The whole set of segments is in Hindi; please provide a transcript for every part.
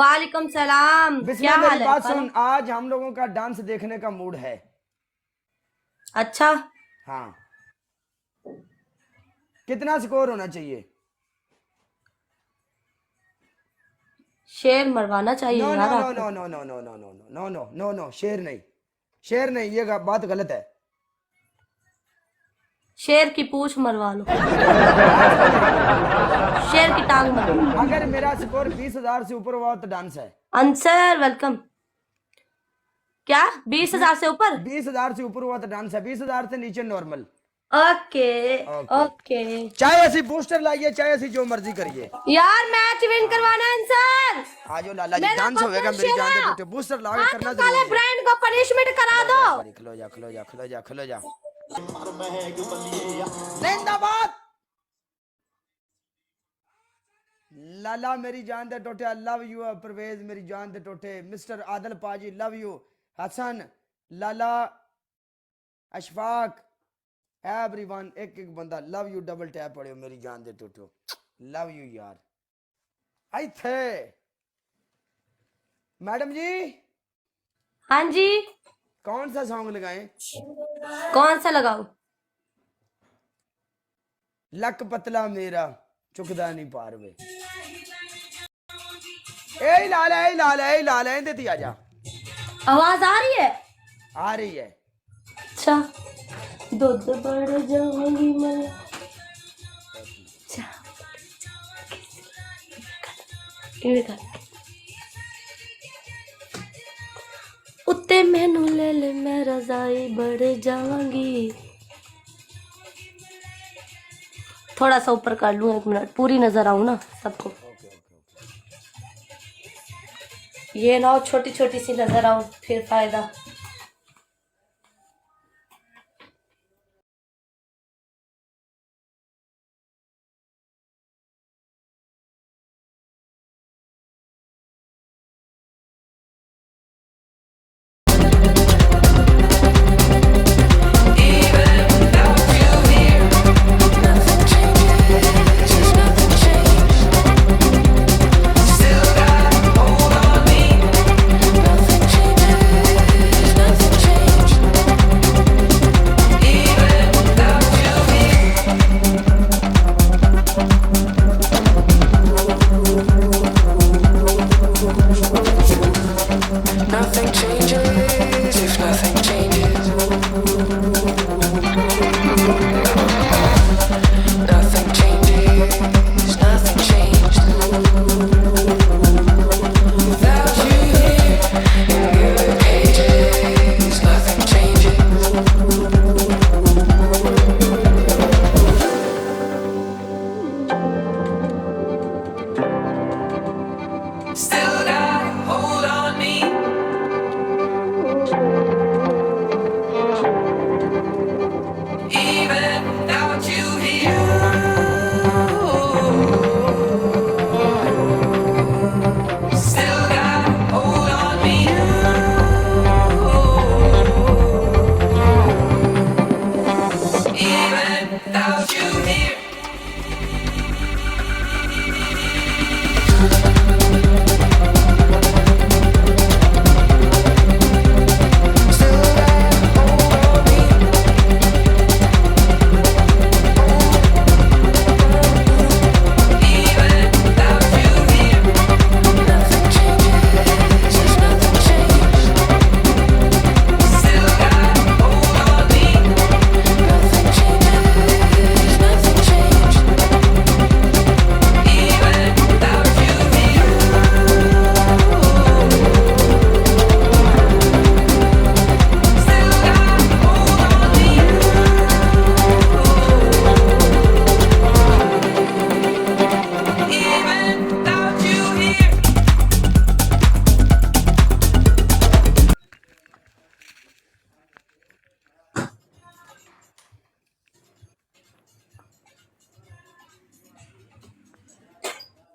वालेकुम सलाम। क्या मेरी हाल है? बात सुन, आज हम लोगों का डांस देखने का मूड है। अच्छा, हाँ, कितना स्कोर होना चाहिए? शेर मरवाना नो चाहिए नो यार नो आपको। No no no no no no no no no no, शेर नहीं, शेर नहीं, ये बात गलत है। शेर की पूंछ मरवा लो, आज तो नहीं। शेर की टांग मरवा लो। अगर मेरा स्कोर 20,000 से ऊपर हुआ तो डांस है। Answer welcome. क्या 20,000 से ऊपर? 20,000 से ऊपर हुआ तो डांस है, 20,000 से नीचे नॉर्मल। Okay okay. ओके। चाहे ऐसी पोस्टर लाइए, चाहे ऐसी जो मर्जी करिए। यार मैच विन करवाना है आंसर। आजो लाला जी, मेरा डांस होएगा मेरी जान दे टूटे। बूस्टर लाके करना काले जरूरी है। ब्रांड को पनिशमेंट करा दो। खलो जा खलो जा खलो जा खलो जा। जिंदाबाद लाला मेरी जान दे टोटे। आई लव यू परवेज मेरी जान दे टोटे। Mister Adal paaji love you. Hasan Lala Ashfaq everyone, एक एक बंदा लव यू। डबल टैप पड़े मेरी जान दे टोटो। लव यू यार। आई थे मैडम जी, हाँ जी, कौन सा सॉन्ग लगाएं? कौन सा लगाऊं? लक पतला मेरा चुकदा नहीं पार वे। ए लाल है, लाल है, लाल है, देती आजा। आवाज आ रही है? आ रही है। अच्छा, दूध बढ़ जाऊंगी मैं। अच्छा, इन्हें कर। उत्ते मैनू ले ले मैं रजाई बढ़ जाऊंगी। थोड़ा सा ऊपर कर लूं, 1 मिनट, पूरी नजर आऊं ना सबको। ये ना हो छोटी छोटी सी नजर आऊं, फिर फायदा। Nothing changes if nothing changes. Nothing changes, nothing changed. Without you here in good pages, nothing changes. Still got a hold on me. Even without you here, still got a hold on me. Even without you here.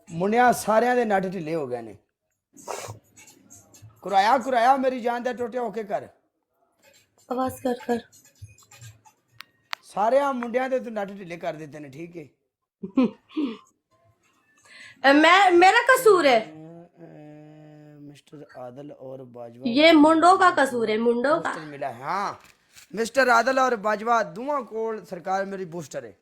मुंडिया सारिया दे नट ढिले हो गए ने। कुराया कुराया मेरी जान दे टोटे होके कर। आवाज कर कर। सारे मुंडिया दे तू नट ढिले कर देते ने, ठीक है। मैं मेरा कसूर है। मिस्टर आदल और बाजवा ये मुंडों का कसूर है, मुंडों का। बूस्टर मिला है हाँ मिस्टर आदल और बाजवा दोवां कोल सरकार मेरी बूस्टर है